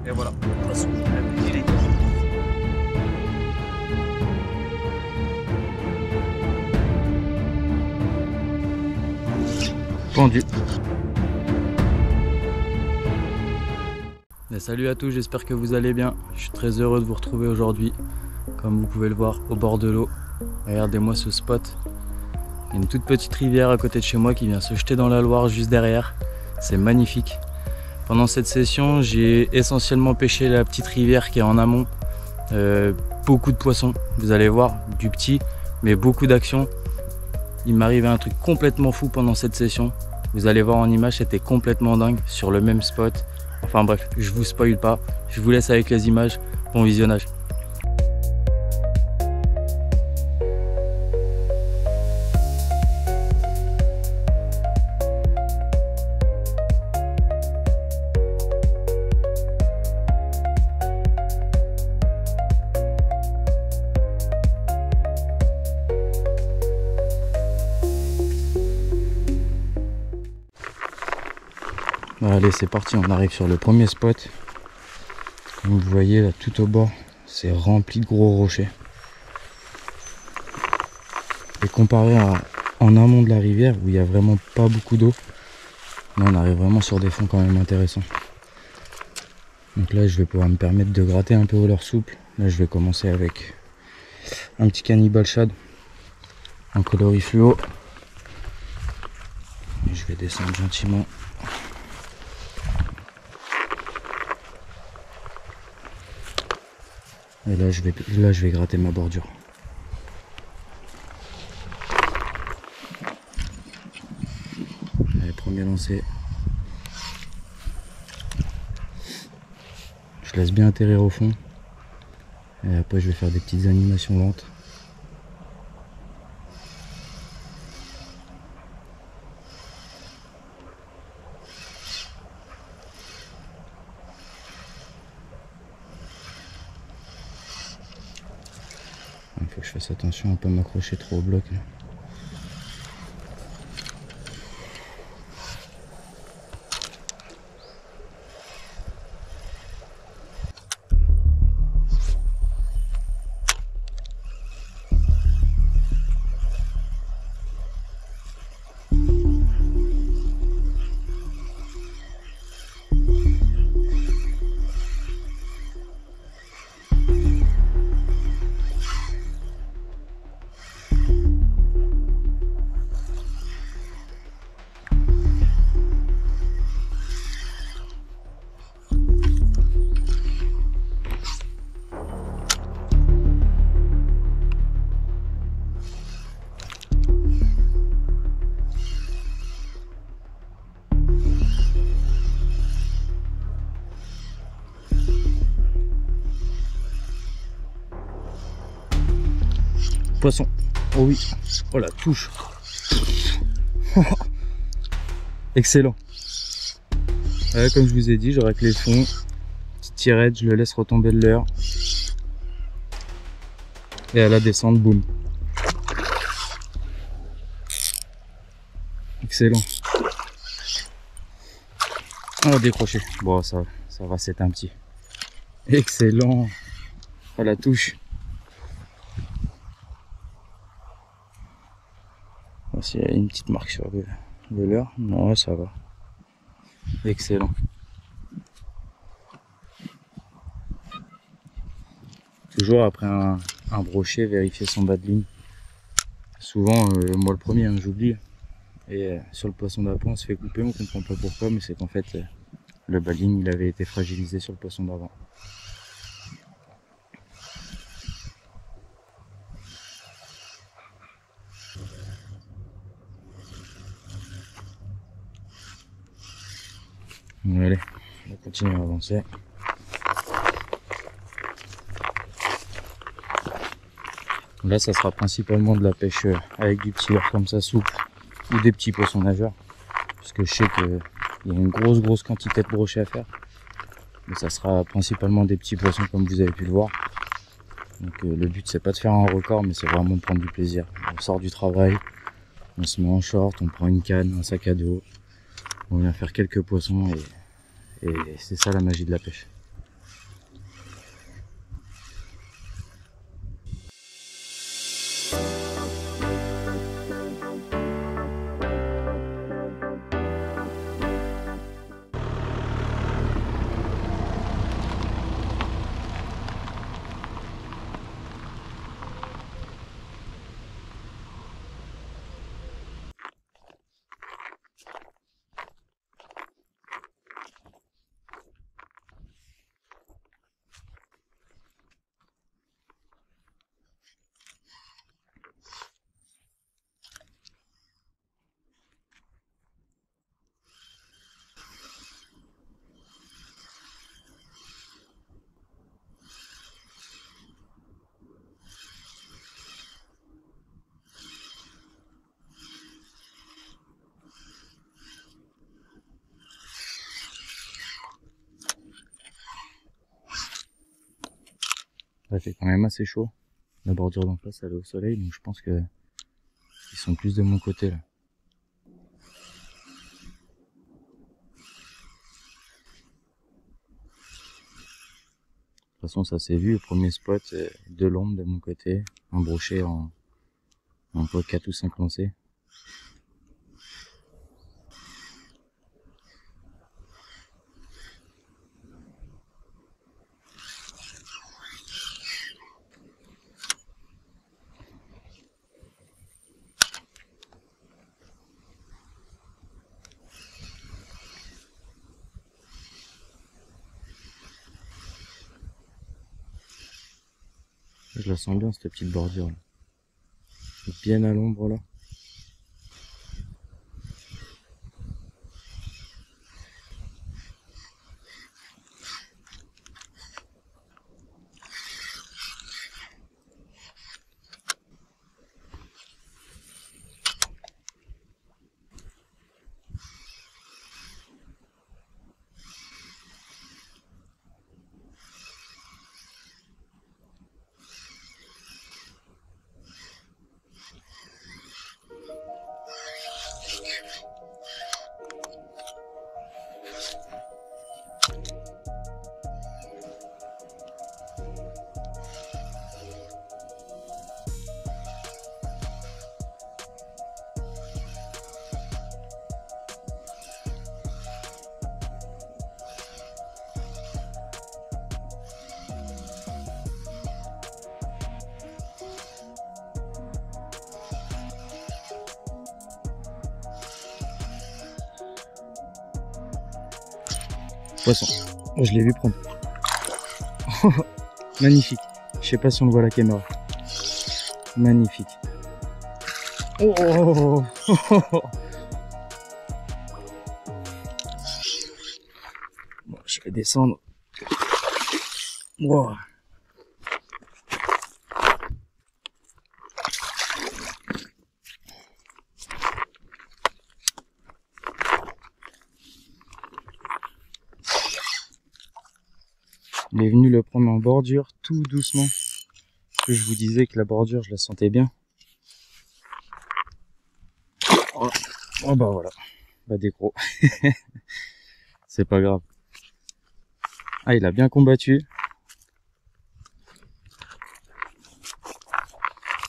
Et voilà, poisson, un petit litre. Pendu. Et salut à tous, j'espère que vous allez bien. Je suis très heureux de vous retrouver aujourd'hui, comme vous pouvez le voir, au bord de l'eau. Regardez-moi ce spot. Il y a une toute petite rivière à côté de chez moi qui vient se jeter dans la Loire juste derrière. C'est magnifique. Pendant cette session, j'ai essentiellement pêché la petite rivière qui est en amont. Beaucoup de poissons, vous allez voir, du petit, mais beaucoup d'action. Il m'arrivait un truc complètement fou pendant cette session. Vous allez voir en image, c'était complètement dingue sur le même spot. Enfin bref, je vous spoil pas, je vous laisse avec les images. Bon visionnage. Allez, c'est parti, on arrive sur le premier spot. Comme vous voyez là, tout au bord, c'est rempli de gros rochers. Et comparé en amont de la rivière où il n'y a vraiment pas beaucoup d'eau, là on arrive vraiment sur des fonds quand même intéressants. Donc là je vais pouvoir me permettre de gratter un peu au leurre souple. Là je vais commencer avec un petit cannibal shad en coloris fluo. Et je vais descendre gentiment. Et là je vais gratter ma bordure. Allez, premier lancé. Je laisse bien atterrir au fond. Et après je vais faire des petites animations lentes. Il faut que je fasse attention à ne pas m'accrocher trop au bloc là. Poisson. Oh oui. Oh la touche. Excellent. Comme je vous ai dit, je racle les fonds. Petite tirette, je le laisse retomber de leurre. Et à la descente, boum. Excellent. Oh, décroché. Bon, ça va, c'est un petit. Excellent. À la touche. S'il y a une petite marque sur le leurre, non, ça va. Excellent. Toujours après un brochet, vérifier son bas de ligne. Souvent, moi le premier, hein, j'oublie. Et sur le poisson d'appoint, on se fait couper, on comprend pas pourquoi, mais c'est qu'en fait, le bas de ligne, il avait été fragilisé sur le poisson d'avant. Allez, on va continuer à avancer. Là, ça sera principalement de la pêche avec du petit leurre comme ça souple ou des petits poissons nageurs. Parce que je sais qu'il y a une grosse quantité de brochets à faire. Mais ça sera principalement des petits poissons comme vous avez pu le voir. Donc le but c'est pas de faire un record, mais c'est vraiment de prendre du plaisir. On sort du travail, on se met en short, on prend une canne, un sac à dos. On vient faire quelques poissons et c'est ça la magie de la pêche. Après, c'est quand même assez chaud. La bordure d'en face, elle est au soleil, donc je pense que ils sont plus de mon côté là. De toute façon, ça s'est vu, le premier spot, de l'ombre de mon côté, un brochet en pot 4 ou 5 lancés. Je la sens bien cette petite bordure là. Bien à l'ombre là. Poisson. Je l'ai vu prendre. Magnifique. Je sais pas si on le voit à la caméra. Magnifique. Oh. Bon, je vais descendre. Wow. Il est venu le prendre en bordure tout doucement. Parce que je vous disais que la bordure, je la sentais bien. Oh bah voilà. Bah des gros. C'est pas grave. Ah, il a bien combattu.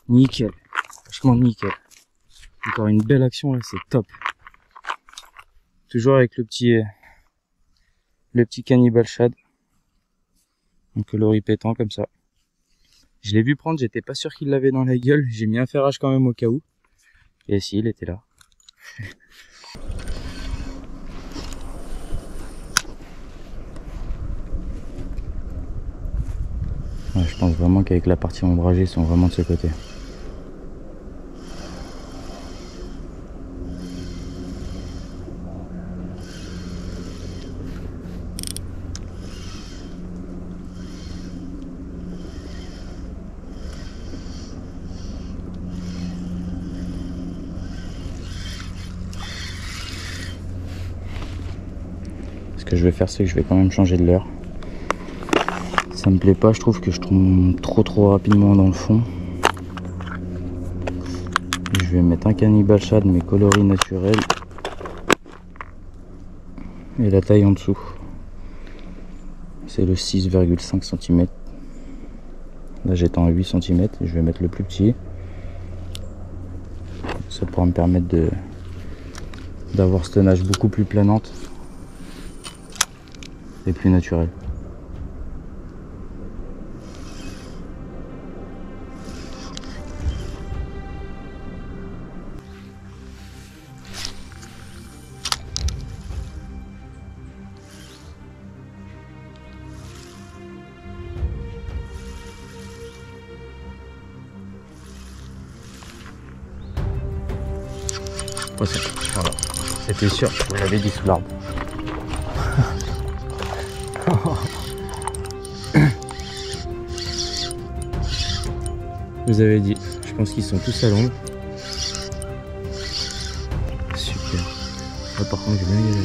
Nickel. Franchement nickel. Encore une belle action là, c'est top. Toujours avec le petit cannibal shad. Un coloris pétant comme ça. Je l'ai vu prendre, j'étais pas sûr qu'il l'avait dans la gueule. J'ai mis un ferrage quand même au cas où. Et si, il était là. Ouais, je pense vraiment qu'avec la partie ombragée, ils sont vraiment de ce côté. Ce que je vais faire, c'est que je vais quand même changer de leurre. Ça me plaît pas, je trouve que je tombe trop rapidement dans le fond. Je vais mettre un cannibal shad mais coloris naturel. Et la taille en dessous. C'est le 6,5 cm. Là j'étais en 8 cm. Je vais mettre le plus petit. Ça pourra me permettre d'avoir cette nage beaucoup plus planante. Et plus naturel. Voilà. C'était sûr, je vous l'avais dit sous l'arbre. Je vous avais dit, je pense qu'ils sont tous à l'ombre. Super. Là par contre j'ai bien galéré.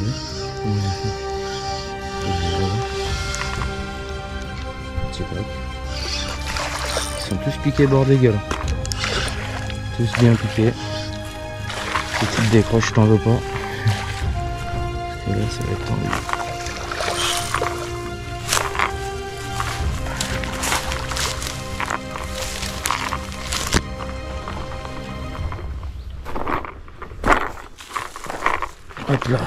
Petit bloc. sont tous piqués bord des gueules. Tous bien piqués. Petite décroche, je t'en veux pas. Parce que là, ça va être tendu. Hop là.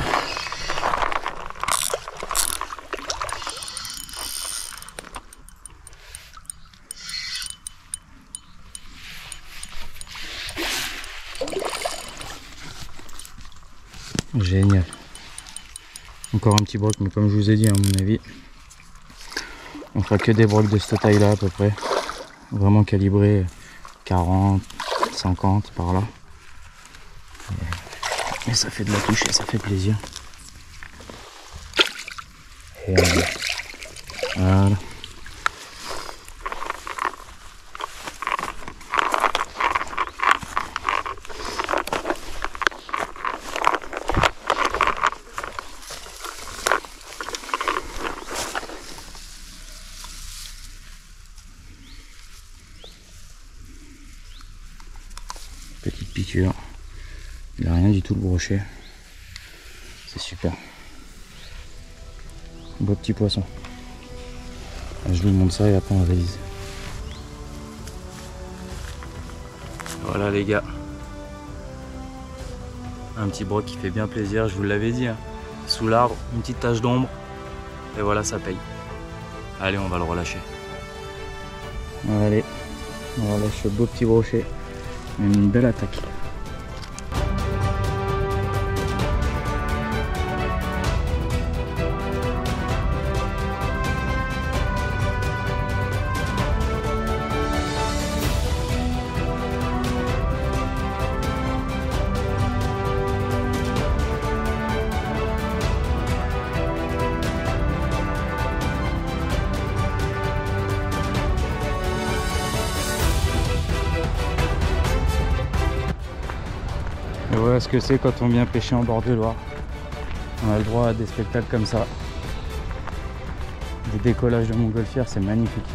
Génial. Encore un petit broc, mais comme je vous ai dit, à mon avis, on fera que des brocs de cette taille là à peu près. Vraiment calibré 40, 50 par là. Et ça fait de la touche et ça fait plaisir. Et voilà. Petite piqûre. Il n'a rien du tout le brochet. C'est super. Beau petit poisson. Je lui montre ça et après on réalise. Voilà les gars. Un petit broc qui fait bien plaisir, je vous l'avais dit. Hein. Sous l'arbre, une petite tache d'ombre. Et voilà, ça paye. Allez, on va le relâcher. Allez, on relâche ce beau petit brochet. Une belle attaque. Et voilà ce que c'est quand on vient pêcher en bord de Loire. On a le droit à des spectacles comme ça. Des décollages de montgolfières, c'est magnifique.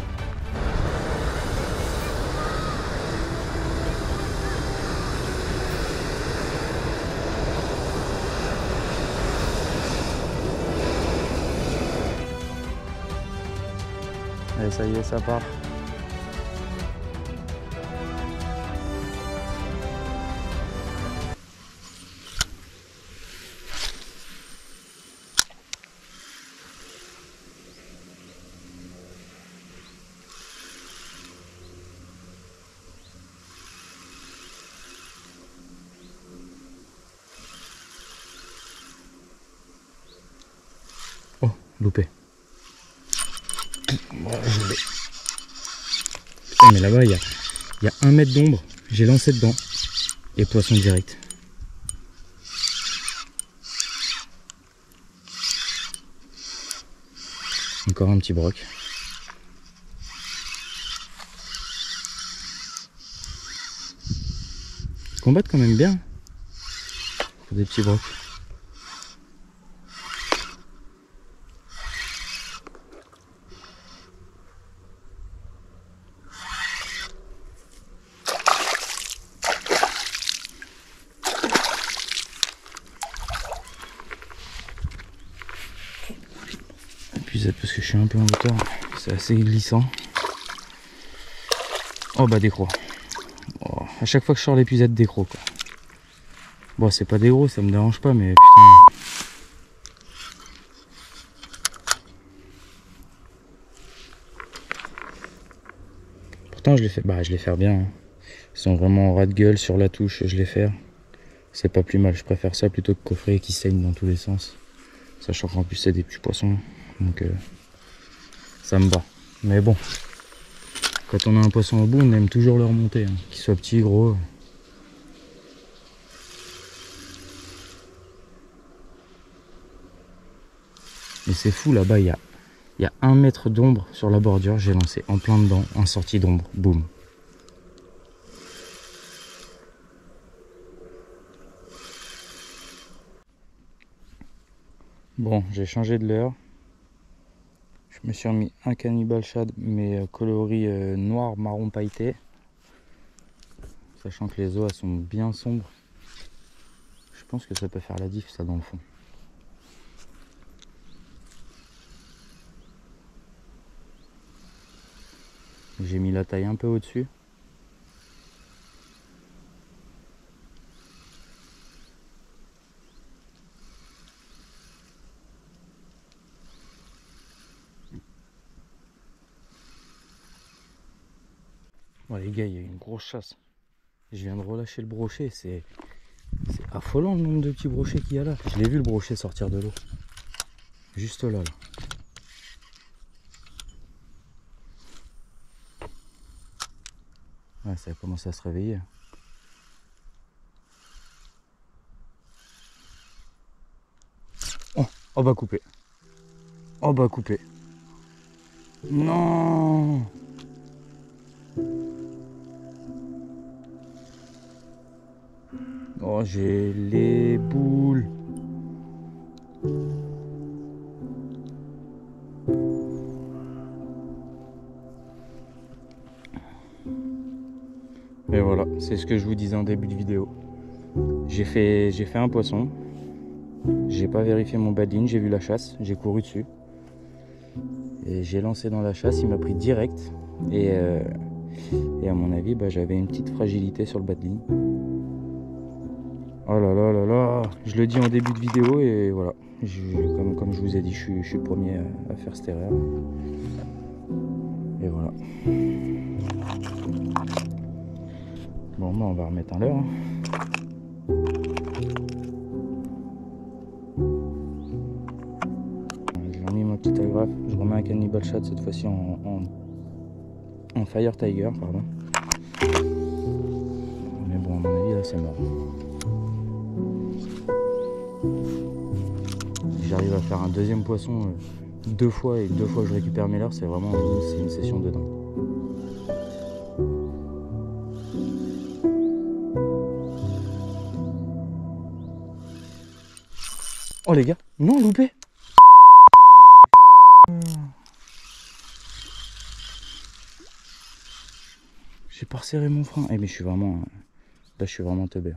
Allez, ça y est, ça part. Oh, loupé. Putain, mais là-bas, il y a 1 mètre d'ombre. J'ai lancé dedans. Et poisson direct. Encore un petit broc. Ils combattent quand même bien. Pour des petits brocs. Épuisette parce que je suis un peu en hauteur, c'est assez glissant. Oh bah des crocs. Oh, à chaque fois que je sors l'épuisette, des crocs quoi. Bon c'est pas des gros, ça me dérange pas mais putain. Pourtant je les fais bien. Hein. Ils sont vraiment en ras de gueule sur la touche, je les fais. C'est pas plus mal, je préfère ça plutôt que coffrer qui saigne dans tous les sens. Sachant qu'en plus c'est des petits poissons. Donc ça me va. Mais bon, quand on a un poisson au bout, on aime toujours le remonter, hein. Qu'il soit petit, gros. Et c'est fou, là-bas, il y a 1 mètre d'ombre sur la bordure. J'ai lancé en plein dedans, en sortie d'ombre. Boum. Bon, j'ai changé de leurre. Je Je me suis remis un cannibal shad, mais coloris noir marron pailleté. Sachant que les eaux elles sont bien sombres. Je pense que ça peut faire la diff ça dans le fond. J'ai mis la taille un peu au-dessus. Bon les gars, il y a une grosse chasse. Je viens de relâcher le brochet, c'est affolant le nombre de petits brochets qu'il y a là. Je l'ai vu le brochet sortir de l'eau. Juste là, là. Ouais, ça a commencé à se réveiller. Oh, oh bah coupé. Oh bah coupé. Non. Oh j'ai les boules. Et voilà, c'est ce que je vous disais en début de vidéo. J'ai fait un poisson. J'ai pas vérifié mon bad line, j'ai vu la chasse, j'ai couru dessus. Et j'ai lancé dans la chasse, il m'a pris direct. Et à mon avis, bah, j'avais une petite fragilité sur le bad line. Oh là là là là, je le dis en début de vidéo et voilà. Comme je vous ai dit, je suis le premier à faire cette erreur. Et voilà. Bon, bah, on va remettre un leurre. Hein. J'ai remis ma petite agrafe. Je remets un cannibal shad cette fois-ci en fire tiger, pardon. Mais bon, à mon avis, là, c'est mort. J'arrive à faire un deuxième poisson 2 fois et 2 fois je récupère mes leurres, c'est vraiment une session de dingue. Oh les gars, non loupé. J'ai pas resserré mon frein. Eh mais je suis vraiment. Là je suis vraiment teubé.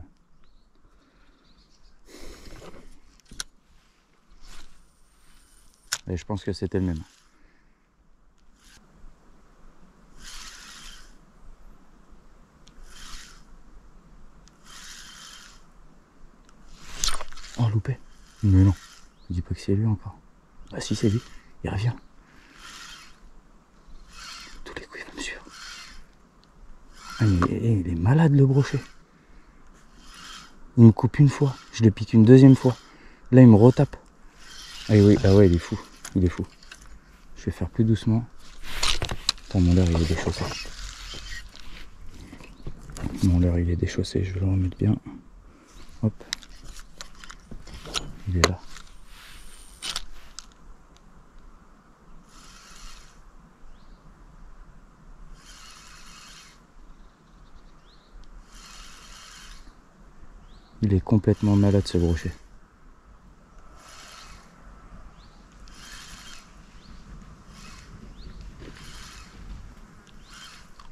Et je pense que c'était le même. Oh loupé. Mais non. Je dis pas que c'est lui encore. Ah si c'est lui. Il revient. Tous les coups il va me suivre. Ah, il est malade le brochet. Il me coupe une fois. Je le pique une deuxième fois. Là il me retape. Ah oui, ah ouais il est fou. Il est fou. Je vais faire plus doucement. Attends, mon leurre il est déchaussé. Mon leurre il est déchaussé, je vais le remettre bien. Hop. Il est là. Il est complètement malade ce brochet.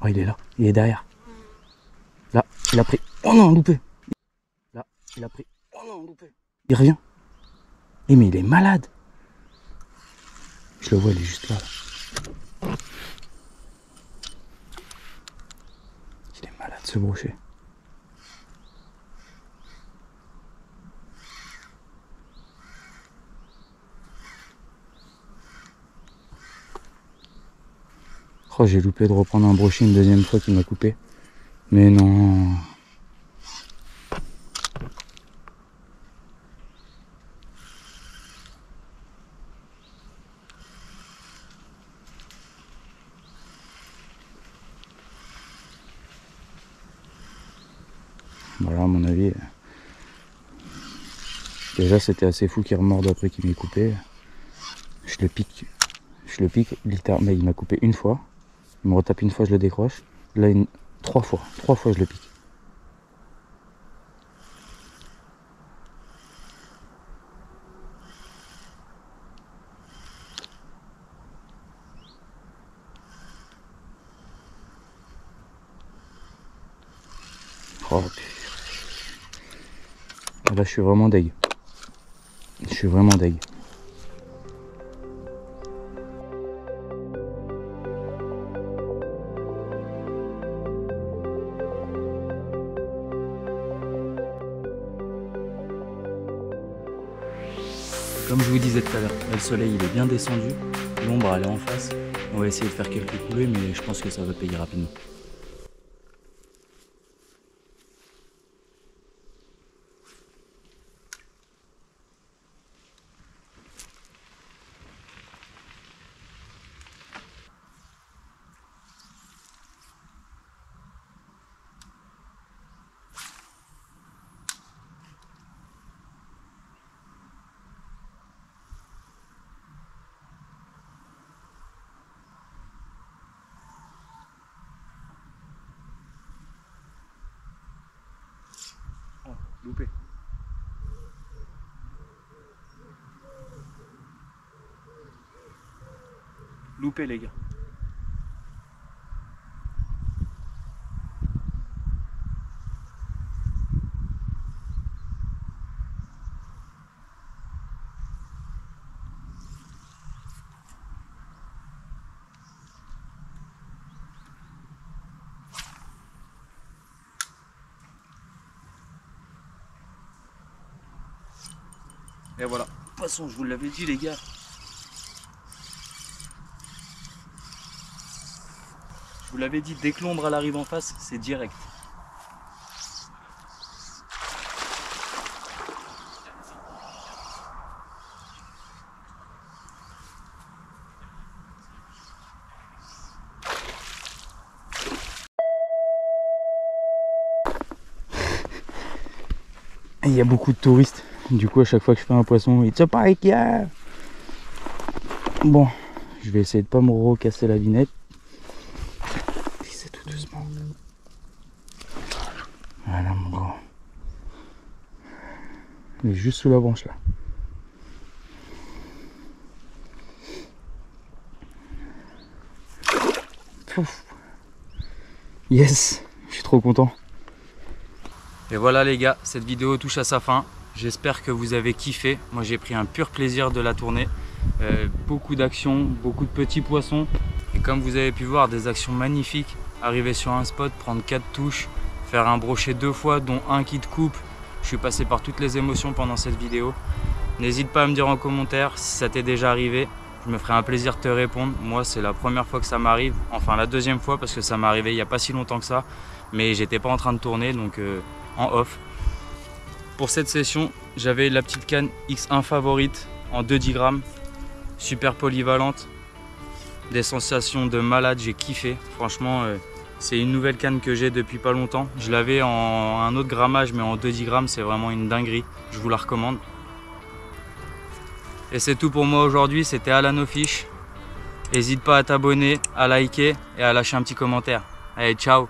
Oh il est là, il est derrière. Là, il a pris. Oh non, loupé. Là, il a pris. Oh non, loupé. Il revient. Eh mais il est malade. Je le vois, il est juste là. Il est malade ce brochet. Oh j'ai loupé de reprendre un brochet une deuxième fois qu'il m'a coupé. Mais non. Voilà à mon avis. Déjà c'était assez fou qu'il remorde après qu'il m'ait coupé. Je le pique, littéralement, il m'a coupé une fois. Il me retape une fois, je le décroche. Là, 3 fois je le pique. Oh. Là je suis vraiment deg. Je suis vraiment deg. Comme je vous disais tout à l'heure, le soleil il est bien descendu, l'ombre elle est en face. On va essayer de faire quelques coulées, mais je pense que ça va payer rapidement. Loupé. Loupé les gars. Et voilà. De toute façon, je vous l'avais dit les gars. Je vous l'avais dit, dès que l'ombre elle arrive en face, c'est direct. Il y a beaucoup de touristes. Du coup, à chaque fois que je fais un poisson, it's a pike, yeah. Bon, je vais essayer de pas me recasser la vinette. C'est tout doucement. Voilà mon grand. Il est juste sous la branche là. Ouf. Yes, je suis trop content. Et voilà les gars, cette vidéo touche à sa fin. J'espère que vous avez kiffé. Moi j'ai pris un pur plaisir de la tournée. Beaucoup d'actions, beaucoup de petits poissons. Et comme vous avez pu voir, des actions magnifiques. Arriver sur un spot, prendre 4 touches, faire un brochet 2 fois, dont un qui te coupe. Je suis passé par toutes les émotions pendant cette vidéo. N'hésite pas à me dire en commentaire si ça t'est déjà arrivé. Je me ferai un plaisir de te répondre. Moi c'est la première fois que ça m'arrive. Enfin la deuxième fois parce que ça m'est arrivé il n'y a pas si longtemps que ça. Mais j'étais pas en train de tourner donc en off. Pour cette session, j'avais la petite canne X1 favorite en 2 grammes, super polyvalente, des sensations de malade, j'ai kiffé. Franchement, c'est une nouvelle canne que j'ai depuis pas longtemps. Je l'avais en un autre grammage, mais en 2 grammes, c'est vraiment une dinguerie. Je vous la recommande. Et c'est tout pour moi aujourd'hui, c'était Alan O'Fish. N'hésite pas à t'abonner, à liker et à lâcher un petit commentaire. Allez, ciao!